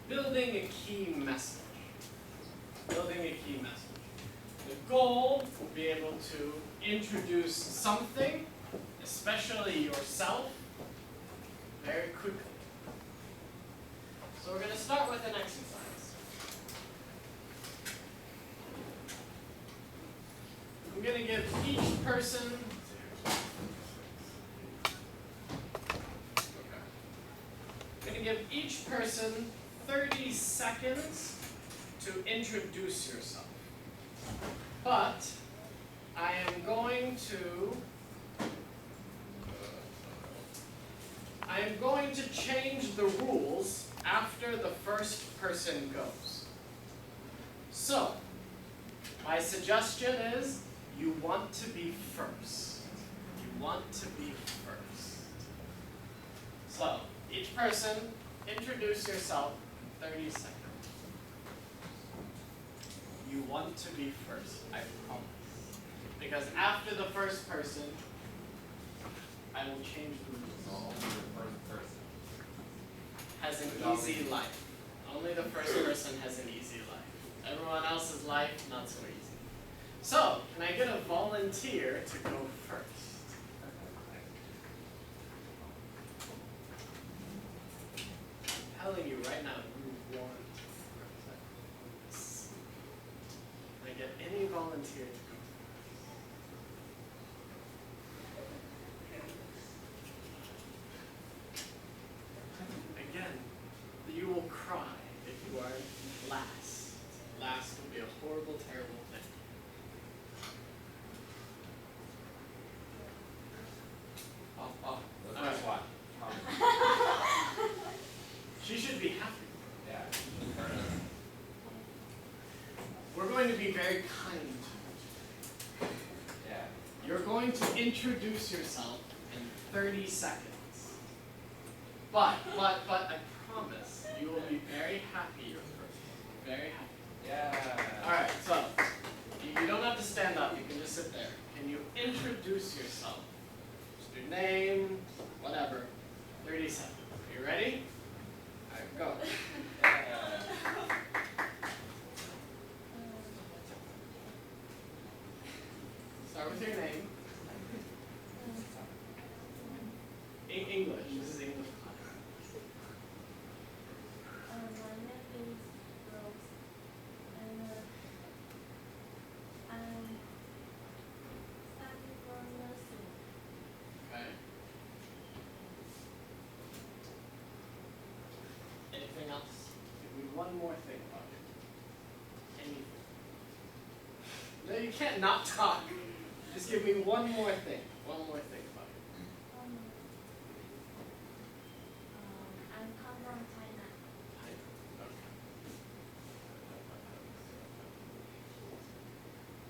building a key message. Building a key message. The goal will be able to introduce something, especially yourself, very quickly. So we're going to start with an exercise. I'm going to give each person I'm going to give each person 30 seconds to introduce yourself. But I am going to change the rules after the first person goes. So, my suggestion is you want to be first. You want to be first. So, each person, introduce yourself in 30 seconds. You want to be first, I promise. Because after the first person, I will change the rules. Only the first person has an easy life. Only the first person has an easy life. Everyone else's life, not so easy. So, can I get a volunteer to go first? I'm telling you right now, you want first. Can I get any volunteer to go first? Again, you will cry if you are last. Last will be a horrible, terrible thing. Oh, the first one. She should be happy. Yeah. We're going to be very kind. Yeah. You're going to introduce yourself in 30 seconds. But I promise you will be very happy your first. Very happy. Yeah. Alright, so you don't have to stand up, you can just sit there. Can you introduce yourself? Just your name, whatever. 30 seconds. Are you ready? Alright, go. Start with your name. English. This is English class. My name is Rose, and I'm studying for nursing. Okay. Anything else? Give me one more thing about it. Anything. No, you can't not talk. Just give me one more thing. One more thing about it. I'm come from China. Okay.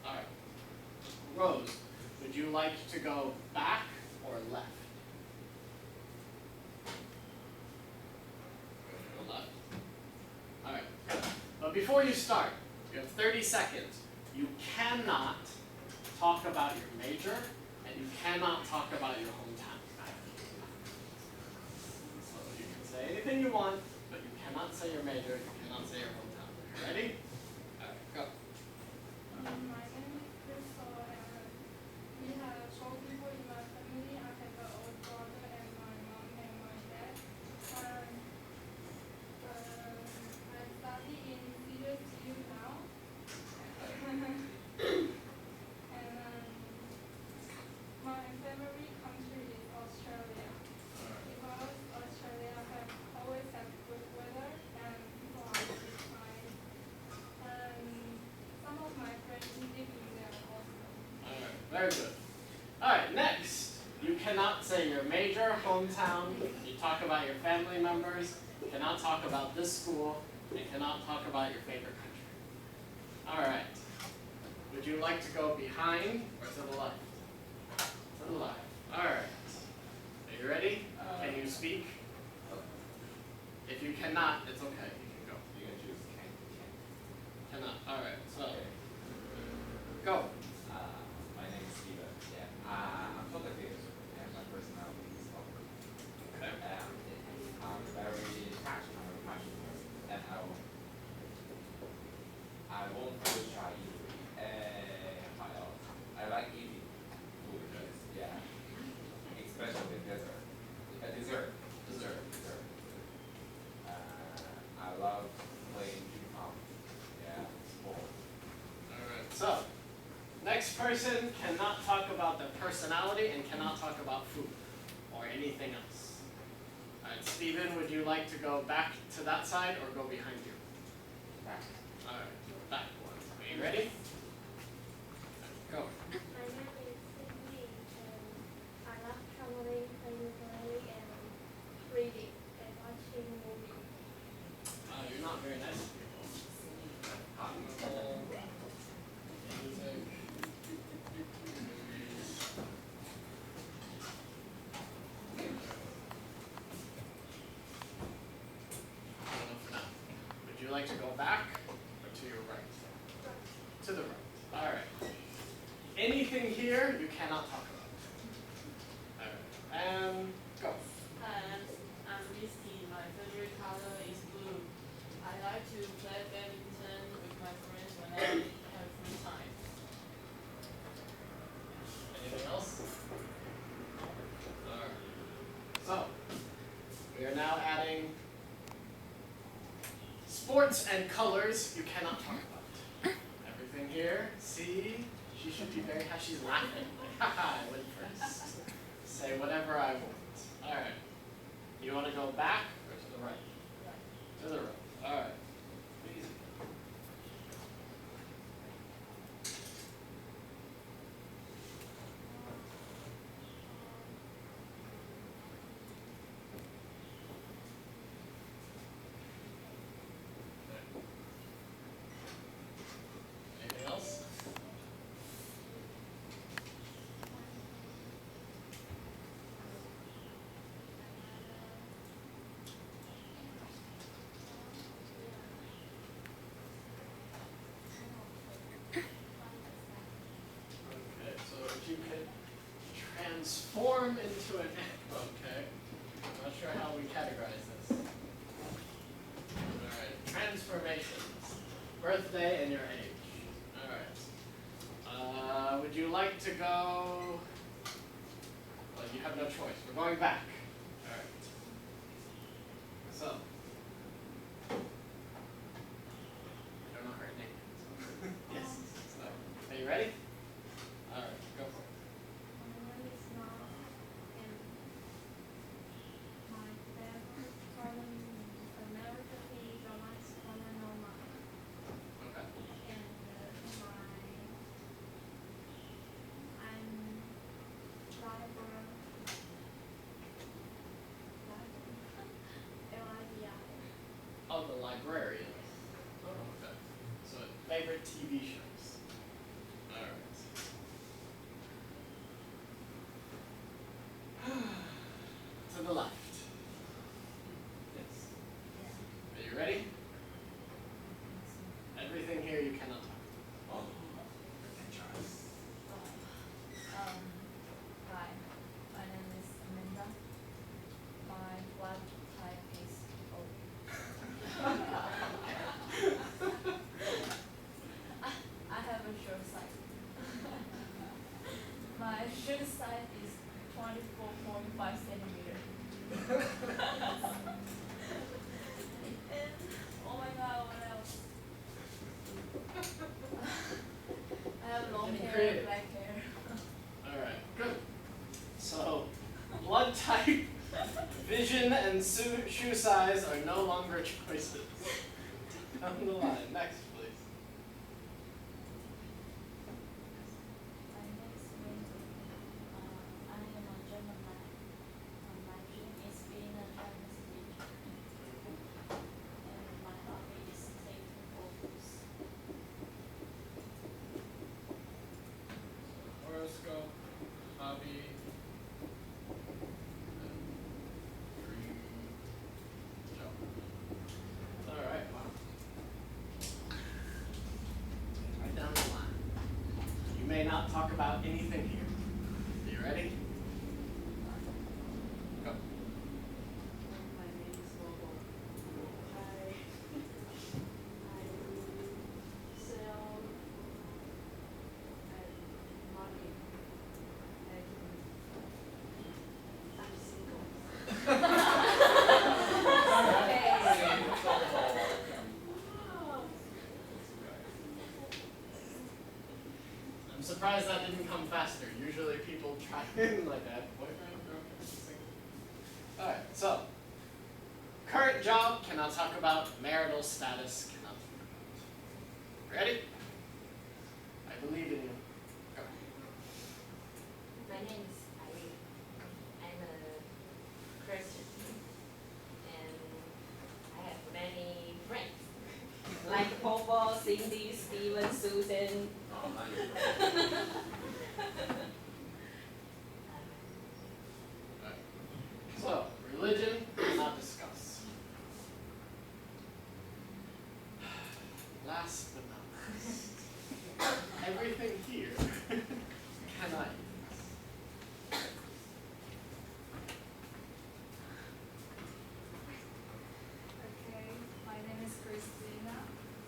Alright. Rose, would you like to go back or left? Go left. Alright. But before you start, you have 30 seconds. You cannot talk about your major, and you cannot talk about your hometown. So you can say anything you want, but you cannot say your major, you cannot say your hometown. Ready? Alright, go. My name is Crystal, and we have 12 people in my family. I have an old brother and my mom and my dad. And I study in CSU now. And my family country is Australia. Because Australia always have good weather and people are really kind. And some of my friends live in there also. Alright, very good. Alright, next. You cannot say your major, hometown, you talk about your family members, you cannot talk about this school, and cannot talk about your favorite country. Alright. Would you like to go behind or to the left? To the left. Alright. Are you ready? Can you speak? If you cannot, it's okay. You can go. You can choose Cannot. Alright, so Okay. go. My name is Steven. Yeah. I'm talkative and my personality is open. Okay. I'm very passionate, and I won't food try easily. And what else? I like eating food. Yeah. Especially dessert. Dessert. Dessert. Dessert. I love playing ping pong. Yeah, sport. Alright, so next person cannot talk about their personality and cannot talk about food or anything else. Alright, Steven, would you like to go back to that side or go behind you? Back. Alright, back one. Are you ready? Go. My name is Sydney, and I love traveling, playing play, and reading and watching movies. You're not very nice to people. Music. Enough now. Would you like to go back or to your right? To the right. Alright. Anything here you cannot talk about. Alright. And go. Hi, I'm Misty. My favorite color is blue. I like to play badminton with my friends when I have free time. Anything else? Alright. So, we are now adding sports and colors you cannot talk about. Everything here, see, she should be very happy. She's laughing. Haha, I went first. Say whatever I want. Alright. You want to go back or to the right? Right. To the right. Alright. Easy. Anything else? Okay, so if you could transform into an okay. I'm not sure how we categorize this. Alright, transformations. Birthday and your age. Alright. Would you like to go? Well, you have no choice. We're going back. Alright. So. I don't know her name. Yes. So, are you ready? Alright, go for it. My name is Nora, and my favorite color is American romance color Noma, Okay. and I'm library. L-I-B-I. Oh, the librarian. Oh, okay. So, favorite TV shows. Alright. To the left. Yes. Are you ready? Everything here you cannot talk Oh. Charles. Hi, my name is Amanda. My blood type is O. I have a short size. My shoe size is 24.5 centimeters. And oh my god, what else? I have long Getting hair, creative. black hair. Alright, good. So, blood type, vision, and shoe size are no longer choices. Down the line. Next, please. My name is Wendy. I am a Gemini. My dream is being a Chinese teacher. And my hobby is taking photos. Horoscope, hobby, and dream job. Alright, wow. Right down the line. You may not talk about anything here. Are you ready? Go. My name is Lobo. I sell surprised that didn't come faster. Usually people try like that. Boyfriend, girlfriend, single. Alright, so current job, cannot talk about. Marital status, cannot talk about. Ready? I believe in you. Go. My name is Irene. I'm a Christian, and I have many friends like Popo, Cindy, Steven, Susan. Oh, nice. So, religion, cannot discuss. Last but not least, everything here cannot use. Okay, my name is Christina,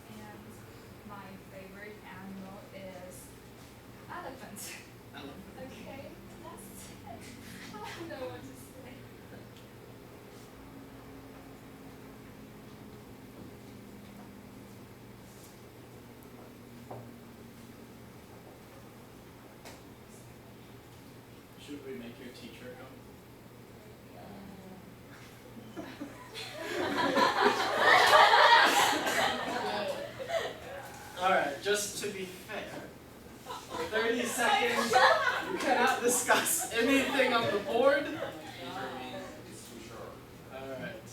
and my favorite animal is elephant. Okay, that's it. I don't know what to say. Should we make your teacher go? Alright, just to be fair, 30 seconds, you cannot discuss anything on the board. Teacher means it's too short. Alright.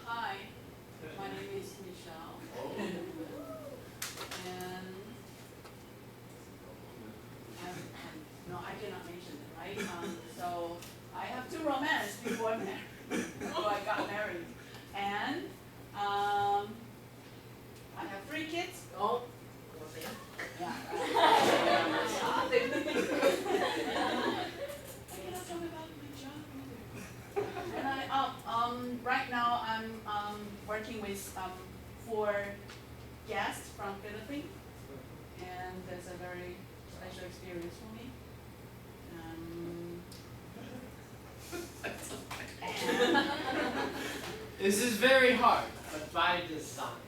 Hi, my name is Michelle, and no, I cannot mention it, right? So I have 2 romances before I got married, and I have 3 kids. Oh, yeah. I cannot talk about my job either. And right now I'm working with 4 guests from Philippines, and that's a very special experience for me. This is very hard, but by design.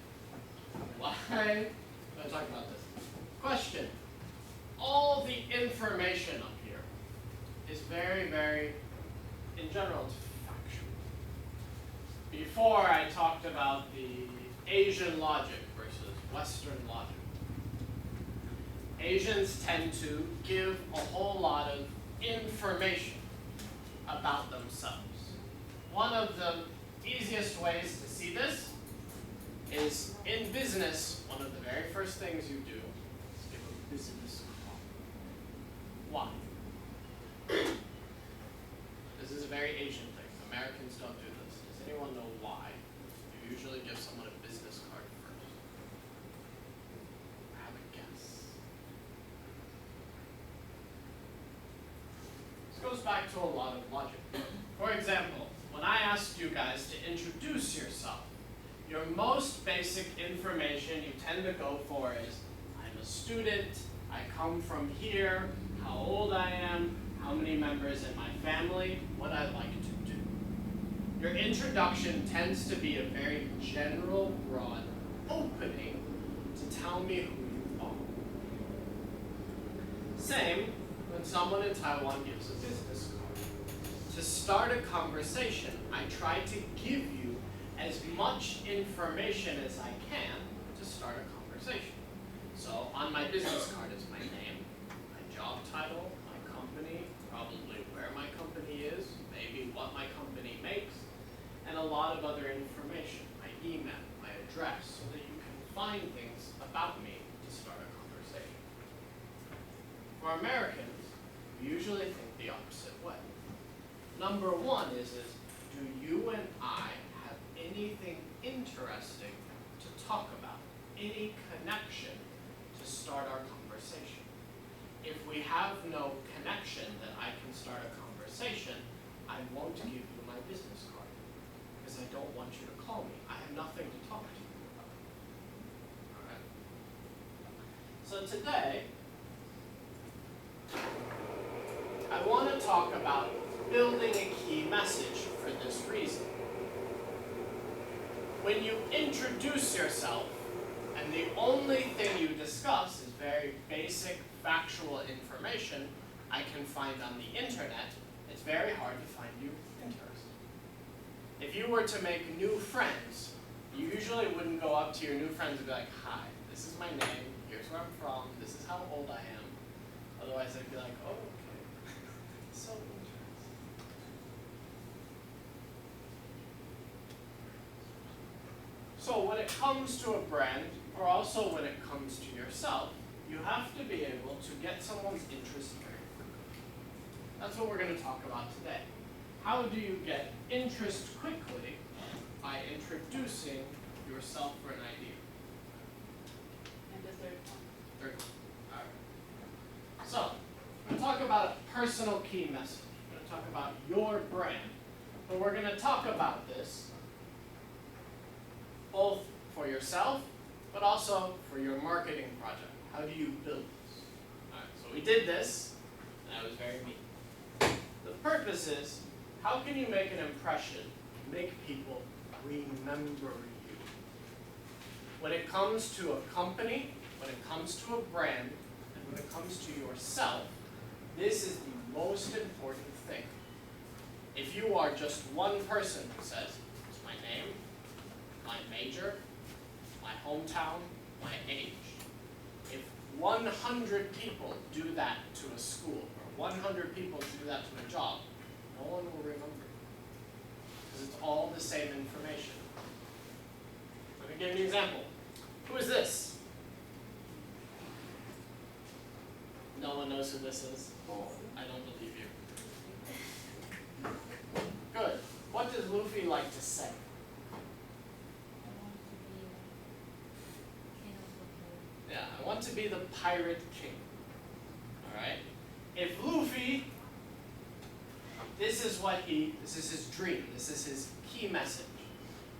Why? I'm going to talk about this. Question. All the information up here is very, very, in general, it's factual. Before I talked about the Asian logic versus Western logic. Asians tend to give a whole lot of information about themselves. One of the easiest ways to see this is in business, one of the very first things you do is give a business card. Why? This is a very Asian thing. Americans don't do this. Does anyone know why you usually give someone a business card first? Have a guess. This goes back to a lot of logic. For example, when I asked you guys to introduce yourself, your most basic information you tend to go for is, I'm a student, I come from here, how old I am, how many members in my family, what I like to do. Your introduction tends to be a very general, broad opening to tell me who you are. Same when someone in Taiwan gives a business card. To start a conversation, I try to give you as much information as I can to start a conversation. So on my business card is my name, my job title, my company, probably where my company is, maybe what my company makes, and a lot of other information, my email, my address, so that you can find things about me to start a conversation. For Americans, we usually think the opposite way. Number one is do you and I have anything interesting to talk about? Any connection to start our conversation? If we have no connection that I can start a conversation, I won't give you my business card because I don't want you to call me. I have nothing to talk to you about. All right? So today, I want to talk about building a key message for this reason. When you introduce yourself and and the only thing you discuss is very basic factual information I can find on the internet, it's very hard to find you interesting. If you were to make new friends, you usually wouldn't go up to your new friends and be like, hi, this is my name, here's where I'm from, this is how old I am. Otherwise they'd be like, oh, okay, so interesting. So when it comes to a brand, or also when it comes to yourself, you have to be able to get someone's interest very quickly. That's what we're going to talk about today. How do you get interest quickly? By introducing yourself for an idea. And the third one. Third one. Alright. So, we're going to talk about a personal key message. We're going to talk about your brand. But we're going to talk about this both for yourself, but also for your marketing project. How do you build this? Alright, so we did this, and I was very mean. The purpose is, how can you make an impression, make people remember you? When it comes to a company, when it comes to a brand, and when it comes to yourself, this is the most important thing. If you are just one person who says, it's my name, my major, my hometown, my age. If 100 people do that to a school, or 100 people do that to a job, no one will remember it. Because it's all the same information. Let me give you an example. Who is this? No one knows who this is? I don't believe you. Good. What does Luffy like to say? I want to be the king of the world. Yeah, I want to be the pirate king. Alright? If Luffy, this is his dream, this is his key message.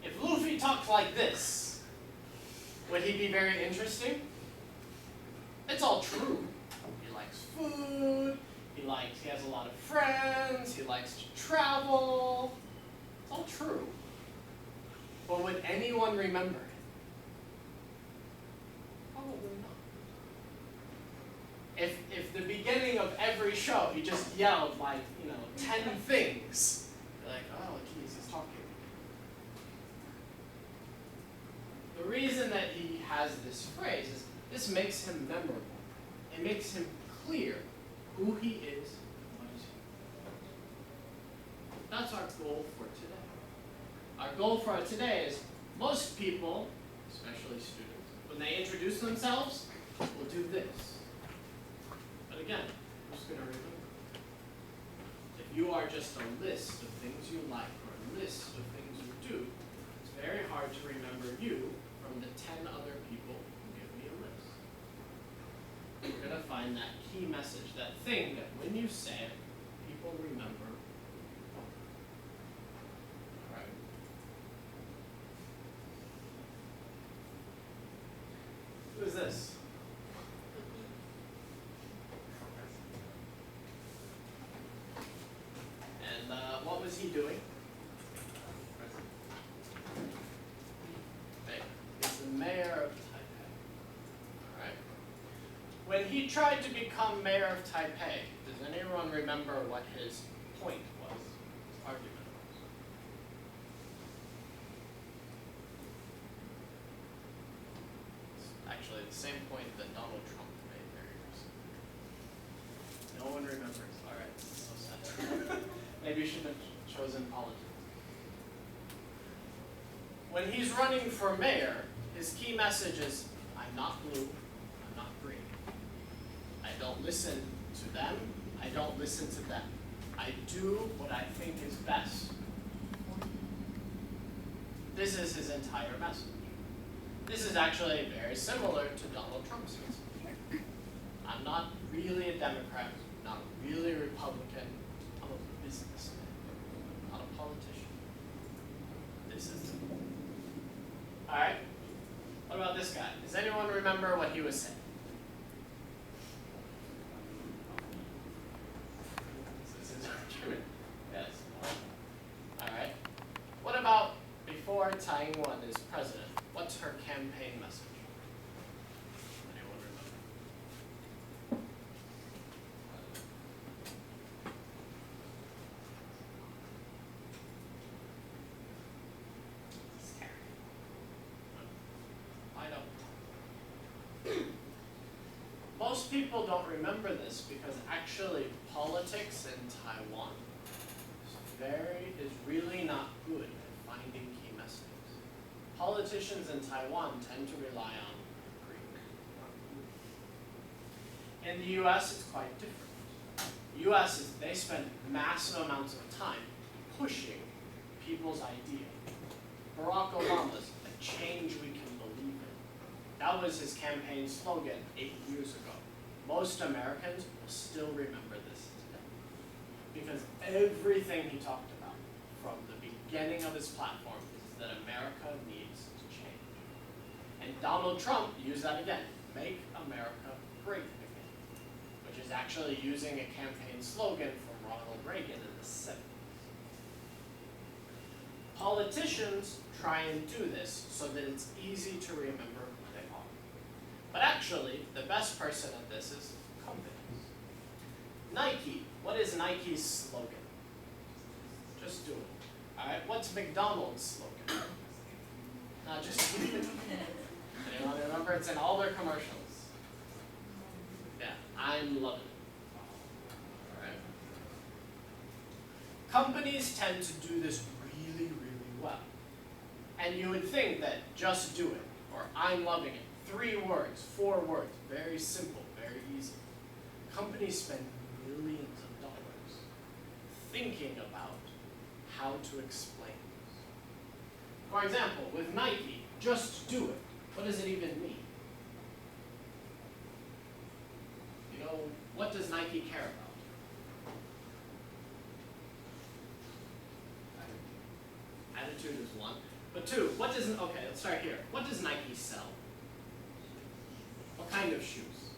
If Luffy talked like this, would he be very interesting? It's all true. He likes food, he has a lot of friends, he likes to travel. It's all true. But would anyone remember him? Probably not. If the beginning of every show he just yelled like, 10 things, you're like, oh geez, he's talking. The reason that he has this phrase is this makes him memorable. It makes him clear who he is and what he's doing. That's our goal for today. Our goal for today is most people, especially students, when they introduce themselves, will do this. But again, who's going to remember? If you are just a list of things you like or a list of things you do, it's very hard to remember you from the 10 other people who give me a list. We're going to find that key message, that thing that when you say it, people remember. All right. Who is this? And what was he doing? He's the mayor of Taipei. All right. When he tried to become mayor of Taipei, does anyone remember what his point was? His argument was? It's actually the same point that Donald Trump made very recently. No one remembers. All right, this is so sad. Maybe you shouldn't have chosen politics. When he's running for mayor, his key message is, I'm not blue, I'm not green. I don't listen to them, I don't listen to them. I do what I think is best. This is his entire message. This is actually very similar to Donald Trump's message. I'm not really a Democrat, not really a Republican, I'm a businessman, not a politician. This is it. Alright, what about this guy? Does anyone remember what he was saying? This is his argument. Yes. Alright. What about before Tsai Ing-wen is president? What's her campaign message? most people don't remember this because actually politics in Taiwan is really not good at finding key messages. Politicians in Taiwan tend to rely on Greek. In the US, it's quite different. US is, they spend massive amounts of time pushing people's idea. Barack Obama's a change we can believe in. That was his campaign slogan 8 years ago. Most Americans will still remember this today. Because everything he talked about from the beginning of his platform is that America needs to change. And Donald Trump used that again, make America great again, which is actually using a campaign slogan from Ronald Reagan in the 70s. Politicians try and do this so that it's easy to remember who they are. But actually, the best person at this is companies. Nike, what is Nike's slogan? Just do it. All right, what's McDonald's slogan? Not just anyone remember? It's in all their commercials. Yeah, I'm loving it. All right. Companies tend to do this really, really well. And you would think that just do it, or I'm loving it, 3 words, 4 words, very simple, very easy. Companies spend millions of dollars thinking about how to explain this. For example, with Nike, just do it. What does it even mean? You know, what does Nike care about? Attitude is 1. But 2, okay, let's start here. What does Nike sell? What kind of shoes?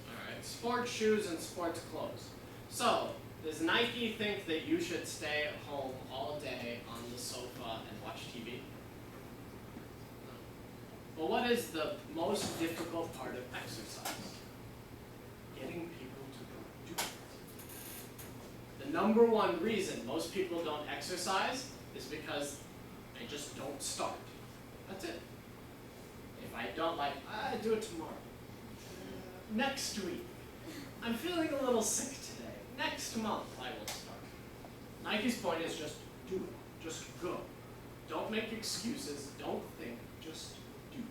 Alright, sports shoes and sports clothes. So, does Nike think that you should stay at home all day on the sofa and watch TV? No. But what is the most difficult part of exercise? Getting people to do it. The number 1 reason most people don't exercise is because they just don't start. That's it. If I don't I do it tomorrow. Next week. I'm feeling a little sick today. Next month I will start. Nike's point is just do it. Just go. Don't make excuses. Don't think. Just do.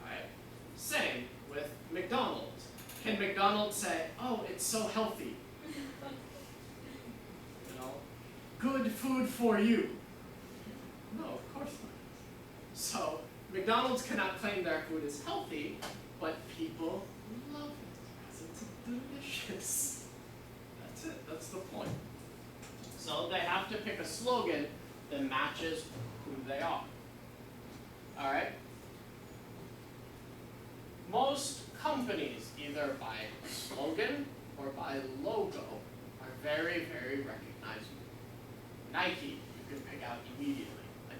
Alright? Same with McDonald's. Can McDonald's say, oh, it's so healthy? You know, good food for you. No, of course not. So, McDonald's cannot claim their food is healthy, but people love it because it's delicious. That's it, that's the point. So they have to pick a slogan that matches who they are. Alright? Most companies, either by slogan or by logo, are very, very recognizable. Nike, you can pick out immediately.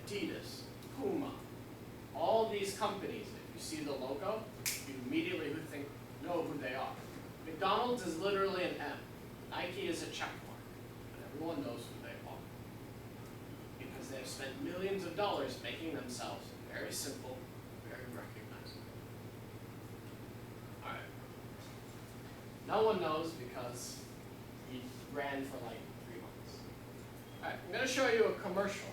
Adidas, Puma, all these companies, if you see the logo, you immediately know who they are. McDonald's is literally an M. Nike is a check mark, but everyone knows who they are. Because they've spent millions of dollars making themselves very simple, very recognizable. Alright. No one knows because he ran for like 3 months. Alright, I'm going to show you a commercial.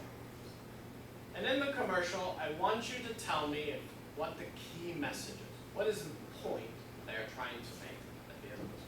And in the commercial, I want you to tell me what the key message is. What is the point they are trying to make at the end of this?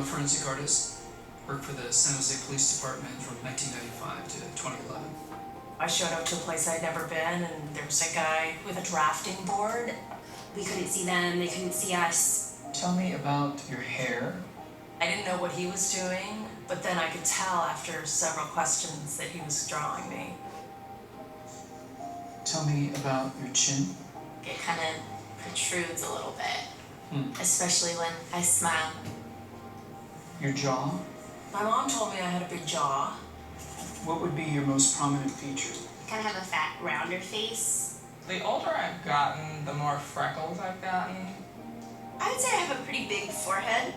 a forensic artist. Worked for the San Jose Police Department from 1995 to 2011. I showed up to a place I'd never been, and there was a guy with a drafting board. We couldn't see them, they couldn't see us. Tell me about your hair. I didn't know what he was doing, but then I could tell after several questions that he was drawing me. Tell me about your chin. It kind of protrudes a little bit, especially when I smile. Your jaw. My mom told me I had a big jaw. What would be your most prominent feature? I kind of have a fat, rounder face. The older I've gotten, the more freckles I've gotten. I would say I have a pretty big forehead.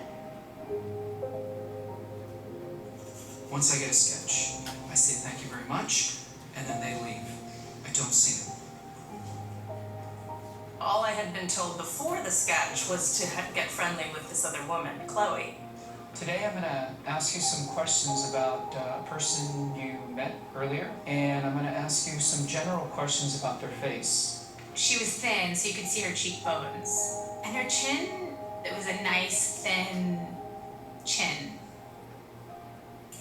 Once I get a sketch, I say thank you very much, and then they leave. I don't see them. All I had been told before the sketch was to get friendly with this other woman, Chloe. Today I'm going to ask you some questions about a person you met earlier, and I'm going to ask you some general questions about their face. She was thin, so you could see her cheekbones. And her chin, it was a nice, thin chin.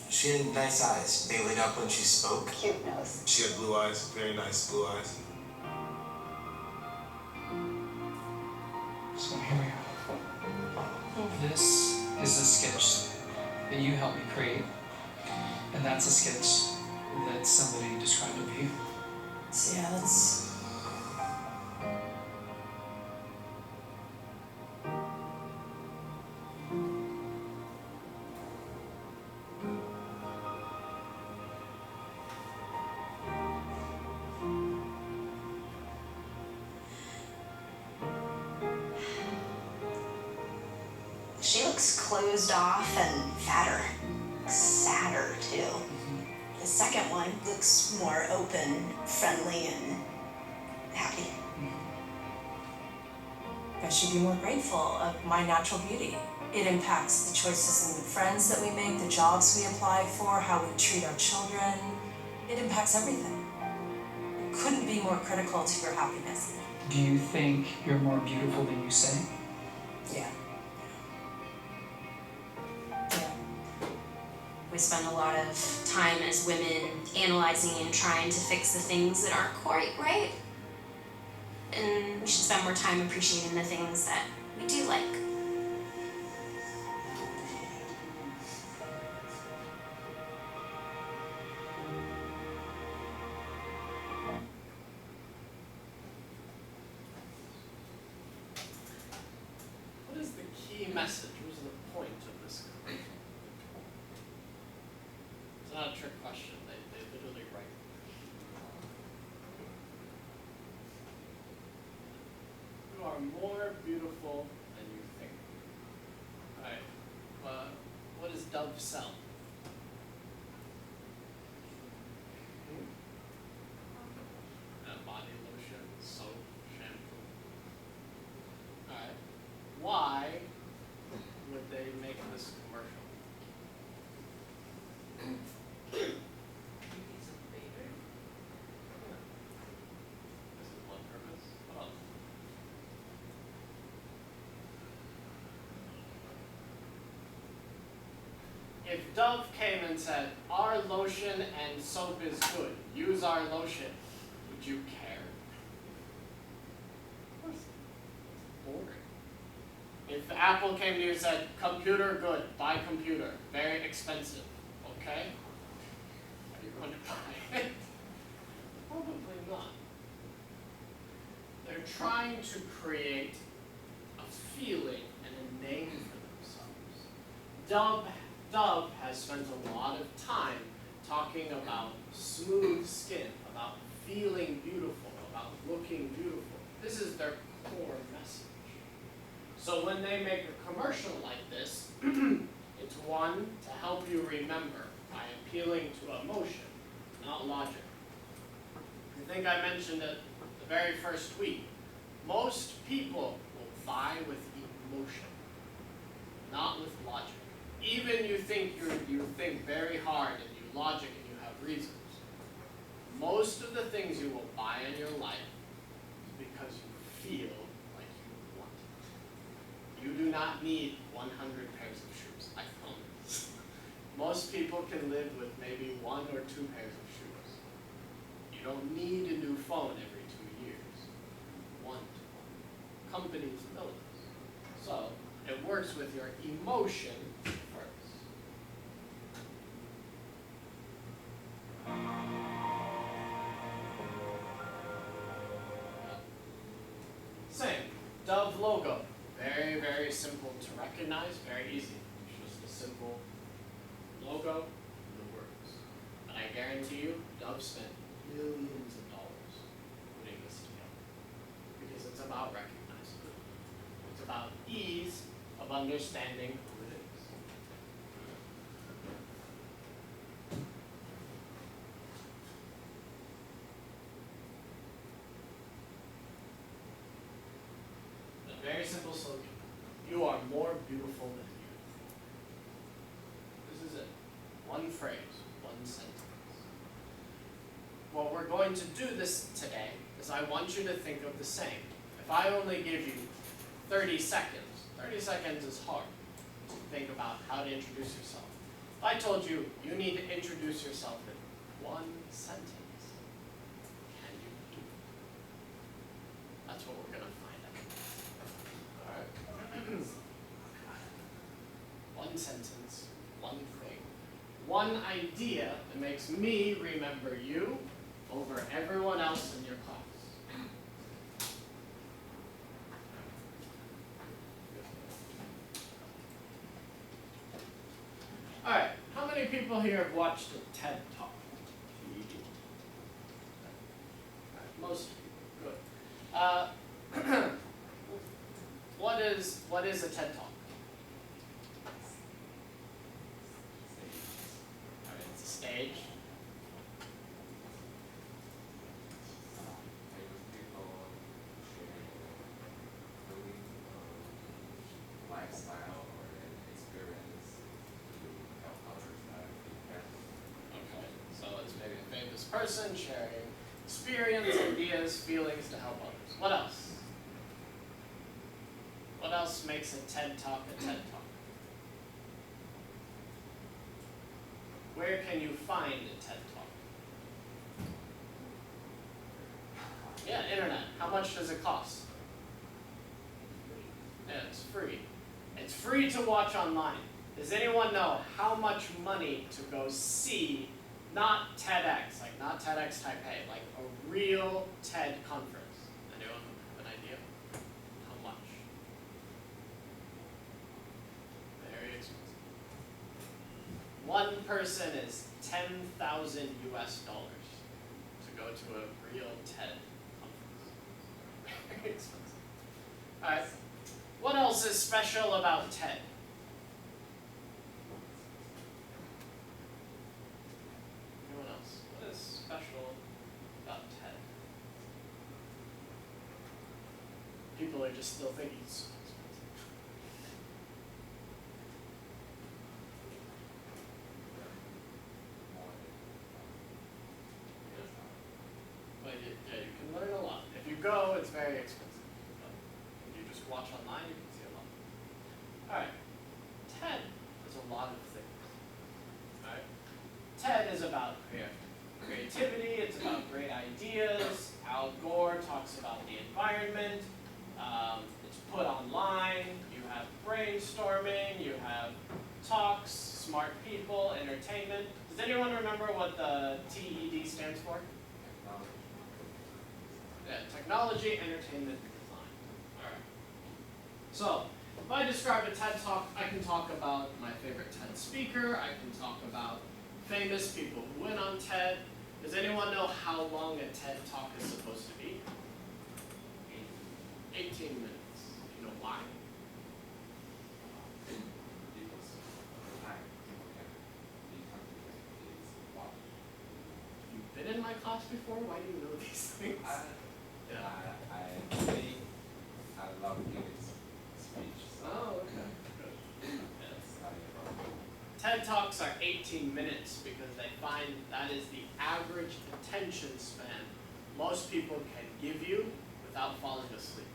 She had nice eyes. They lit up when she spoke. Cute nose. She had blue eyes, very nice blue eyes. So here we go. This is a sketch that you helped me create, and that's a sketch that somebody described of you. So yeah, that's... She looks closed off and fatter. Sadder, too. The second one looks more open, friendly, and happy. I should be more grateful of my natural beauty. It impacts the choices and the friends that we make, the jobs we apply for, how we treat our children. It impacts everything. It couldn't be more critical to your happiness. Do you think you're more beautiful than you say? Yeah. We spend a lot of time as women analyzing and trying to fix the things that aren't quite right. And we should spend more time appreciating the things that we do like. What is the key message? What is the point of this comment? It's not a trick question. They literally write. You are more beautiful than you think. Alright. What does Dove sell? Body lotion, soap, shampoo. Alright. Why would they make this commercial? This is one purpose. What else? If Dove came and said, our lotion and soap is good, use our lotion, would you care? Of course. It's boring. If Apple came to you and said, computer good, buy computer, very expensive, okay? Are you going to buy it? Probably not. They're trying to create a feeling and a name for themselves. Dove has spent a lot of time talking about smooth skin, about feeling beautiful, about looking beautiful. This is their core message. So when they make a commercial like this, it's one, to help you remember by appealing to emotion, not logic. I think I mentioned it the very first tweet. Most people will buy with emotion, not with logic. Even you think very hard and you logic and you have reasons. Most of the things you will buy in your life is because you feel like you want it. You do not need 100 pairs of shoes. I Most people can live with maybe 1 or 2 pairs of shoes. You don't need a new phone every 2 years. 1 to 1. Companies know this. So it works with your emotion first. Same. Dove logo. Very, very simple to recognize, very easy. It's just a simple logo and the words. But I guarantee you, Dove spent millions of dollars putting this together. Because it's about recognizing. It's about ease of understanding who it is. A very simple slogan. You are more beautiful than you. This is it. One phrase, one sentence. What we're going to do this today is I want you to think of the same. If I only give you 30 seconds, 30 seconds is hard to think about how to introduce yourself. If I told you, you need to introduce yourself in one sentence, can you do it? That's what we're going to find out. All right. One sentence, one thing, one idea that makes me remember you over everyone else in your class. All right, how many people here have watched a TED Talk? Most of you, good. What is a TED Talk? All right, it's a stage. Lifestyle or an experience to help others that Okay, so it's maybe a famous person sharing experience, ideas, feelings to help others. What else? What else makes a TED Talk a TED Talk? Where can you find a TED Talk? Yeah, internet. How much does it cost? Yeah, it's free. It's free to watch online. Does anyone know how much money to go see, not TEDx, like not TEDx Taipei, like a real TED conference? Anyone have an idea? How much? Very expensive. One person is $10,000 US to go to a real TED conference. Very expensive. All right. What else is special about TED? Anyone else? What is special about TED? People are just still thinking it's so expensive. But yeah, you can learn a lot. If you go, it's very expensive. If you just watch online, you can see a lot. Alright, TED is a lot of things. Alright? TED is about creativity, it's about great ideas. Al Gore talks about the environment. It's put online. You have brainstorming, you have talks, smart people, entertainment. Does anyone remember what the TED stands for? Yeah, technology, entertainment, design. Alright. So, if I describe a TED Talk, I can talk about my favorite TED speaker, I can talk about famous people who went on TED. Does anyone know how long a TED Talk is supposed to be? 18 minutes. Do you know why? You've been in my class before? Why do you know these things? Yeah. I think I love giving speech. So Oh, okay. Good. that's how you know. TED Talks are 18 minutes because they find that is the average attention span most people can give you without falling asleep.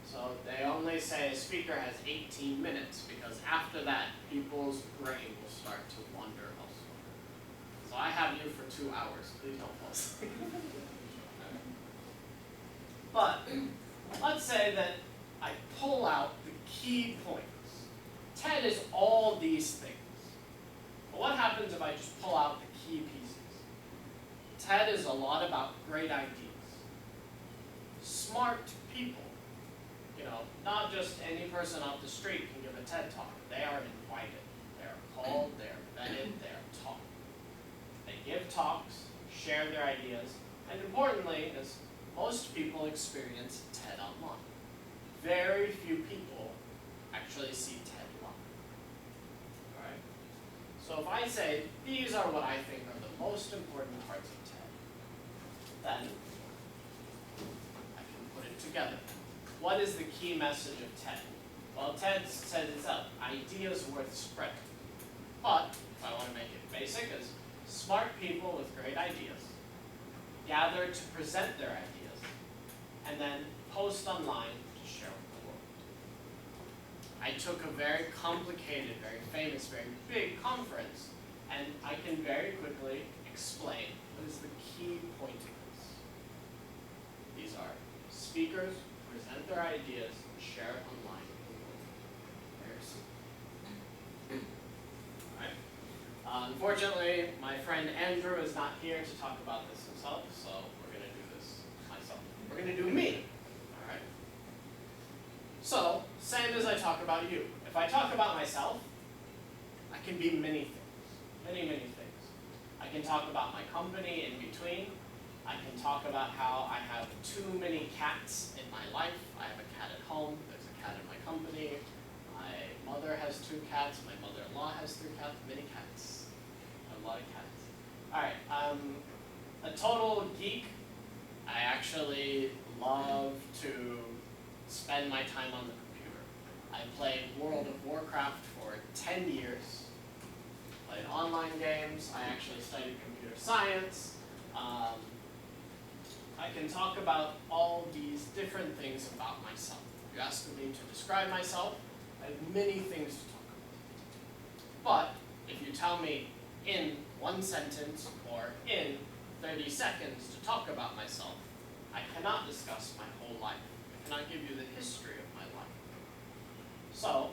So they only say a speaker has 18 minutes because after that, people's brain will start to wander elsewhere. So I have you for 2 hours. Please don't fall asleep. But let's say that I pull out the key points. TED is all these things. But what happens if I just pull out the key pieces? TED is a lot about great ideas. Smart people. You know, not just any person off the street can give a TED talk. They are invited. They are called, they are vetted, they are taught. They give talks, share their ideas, and importantly is most people experience TED online. Very few people actually see TED live. Alright? So if I say, these are what I think are the most important parts of TED, then I can put it together. What is the key message of TED? Well, TED says itself, ideas worth spreading. But, if I want to make it basic, is smart people with great ideas gather to present their ideas and then post online to share with the world. I took a very complicated, very famous, very big conference, and I can very quickly explain what is the key point of this. These are speakers present their ideas and share it online. Very simple. Alright. Unfortunately, my friend Andrew is not here to talk about this himself, so we're going to do this myself. We're going to do me. Alright. So, same as I talk about you. If I talk about myself, I can be many things. Many, many things. I can talk about my company in between. I can talk about how I have too many cats in my life. I have a cat at home, there's a cat in my company. My mother has 2 cats, my mother-in-law has 3 cats, many cats. A lot of cats. Alright, I'm a total geek. I actually love to spend my time on the computer. I played World of Warcraft for 10 years. Played online games, I actually studied computer science. I can talk about all these different things about myself. If you ask me to describe myself, I have many things to talk about. But if you tell me in 1 sentence or in 30 seconds to talk about myself, I cannot discuss my whole life. I cannot give you the history of my life. So,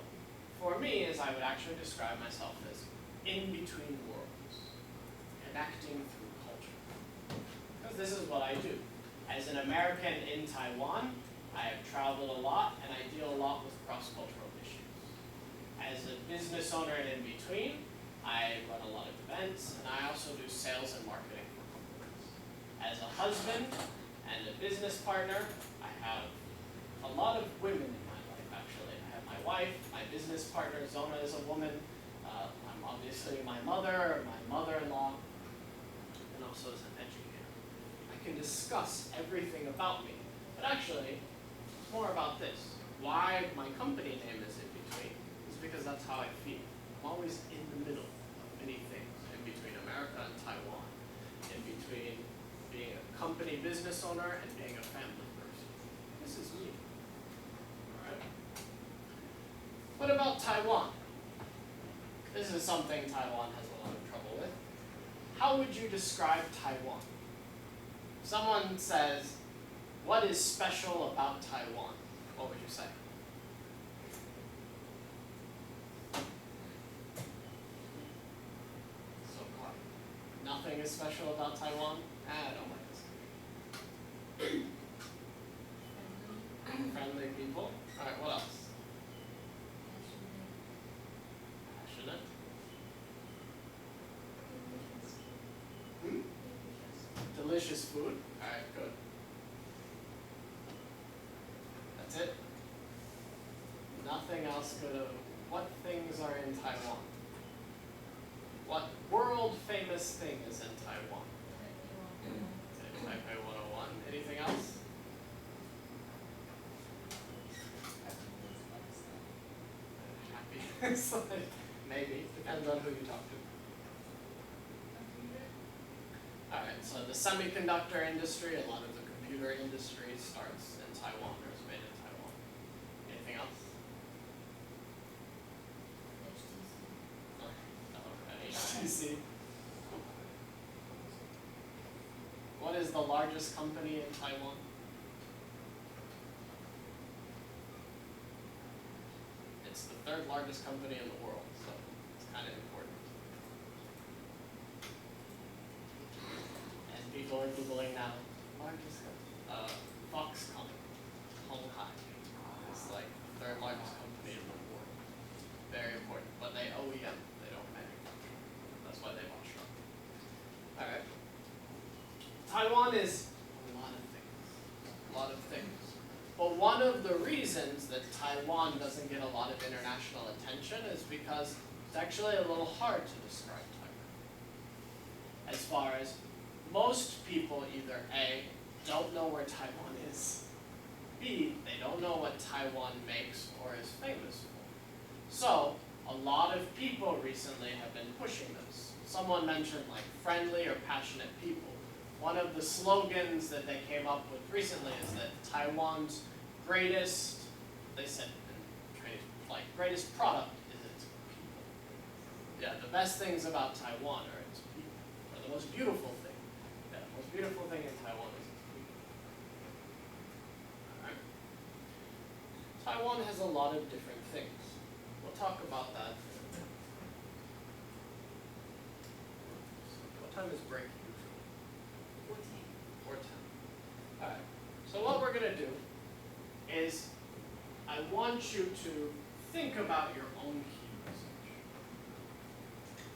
for me, I would actually describe myself as in between worlds, connecting through culture. Because this is what I do. As an American in Taiwan, I have traveled a lot and I deal a lot with cross-cultural issues. As a business owner and in between, I run a lot of events and I also do sales and marketing for companies. As a husband and a business partner, I have a lot of women in my life actually. I have my wife, my business partner, Zona is a woman, I'm obviously my mother, my mother-in-law, and also as an educator. I can discuss everything about me, but actually, it's more about this. Why my company name is In Between is because that's how I feel. I'm always in the middle of many things, in between America and Taiwan, in between being a company business owner and being a family person. This is me. Alright? What about Taiwan? This is something Taiwan has a lot of trouble with. How would you describe Taiwan? Someone says, what is special about Taiwan? What would you say? So quiet. Nothing is special about Taiwan? I don't like this. Friendly people. Alright, what else? Passionate. Delicious food. Alright, good. That's it. Nothing else good. What things are in Taiwan? What world famous thing is in Taiwan? Taipei 101. Anything else? Happiness. Maybe. Depends on who you talk to. Alright, so the semiconductor industry, a lot of the computer industry starts in Taiwan or is made in Taiwan. is the largest company in Taiwan? It's the third largest company in the world, so it's kind of important. And people are Googling now, largest Foxconn, Hong Kong, is like the third largest company in the world. Very important, but they OEM, they don't manufacture. That's why they bought Sharp. Alright. Taiwan is a lot of things. But one of the reasons that Taiwan doesn't get a lot of international attention is because it's actually a little hard to describe Taiwan. As far as most people either A, don't know where Taiwan is, B, they don't know what Taiwan makes or is famous for. So, a lot of people recently have been pushing this. Someone mentioned like friendly or passionate people. One of the slogans that they came up with recently is that Taiwan's greatest, they said, like greatest product is its people. Yeah, the best things about Taiwan are its people. Or the most beautiful thing. Yeah, the most beautiful thing in Taiwan is its people. Alright. Taiwan has a lot of different things. We'll talk about that in a minute. What time is break usually? 4:10. Alright, so what we're going to do is I want you to think about your own key message.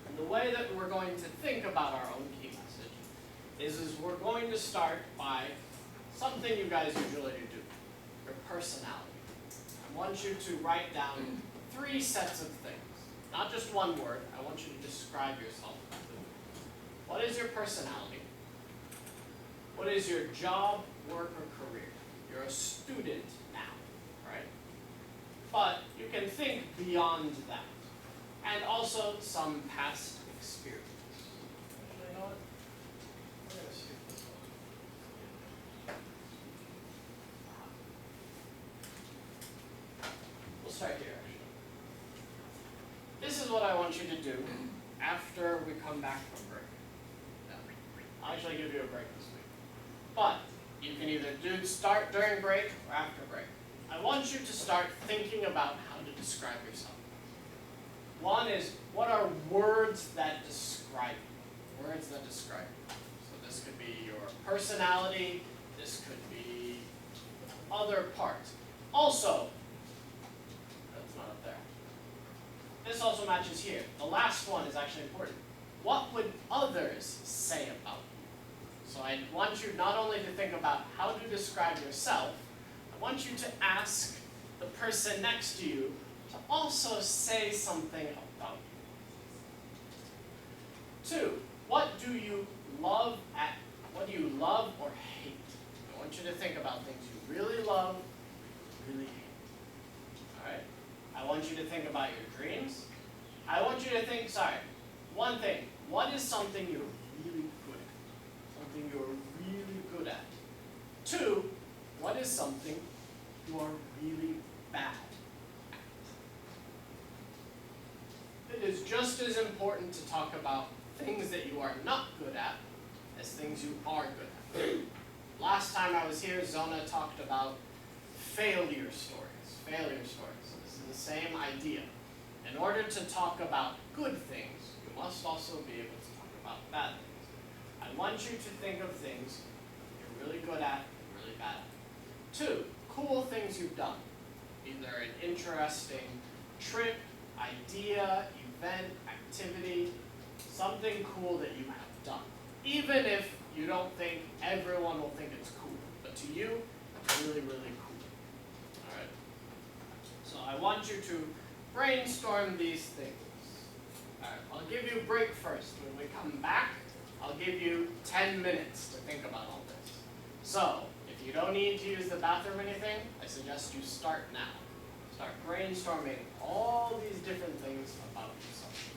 And the way that we're going to think about our own key message is we're going to start by something you guys usually do, your personality. I want you to write down 3 sets of things, not just one word. I want you to describe yourself. What is your personality? What is your job, work, or career? You're a student now, right? But you can think beyond that. And also some past experience. Actually, you know what? We're going to skip this one. We'll start here, actually. This is what I want you to do after we come back from break. I'll actually give you a break this week. But you can either start during break or after break. I want you to start thinking about how to describe yourself. One is, what are words that describe you? Words that describe you. So this could be your personality, this could be other parts. Also, that's not up there. This also matches here. The last one is actually important. What would others say about you? So I want you not only to think about how to describe yourself, I want you to ask the person next to you to also say something about you. 2, what do you love or hate? I want you to think about things you really love, really hate. Alright? I want you to think about your dreams. I want you to think, one thing. What is something you're really good at? Something you're really good at. 2, what is something you are really bad at? It is just as important to talk about things that you are not good at as things you are good at. Last time I was here, Zona talked about failure stories. Failure stories. So this is the same idea. In order to talk about good things, you must also be able to talk about bad things. I want you to think of things you're really good at and really bad at. 2, cool things you've done. Either an interesting trip, idea, event, activity, something cool that you have done. Even if you don't think everyone will think it's cool, but to you, it's really, really cool. Alright? So I want you to brainstorm these things. Alright, I'll give you a break first. When we come back, I'll give you 10 minutes to think about all this. So, if you don't need to use the bathroom or anything, I suggest you start now. Start brainstorming all these different things about yourself.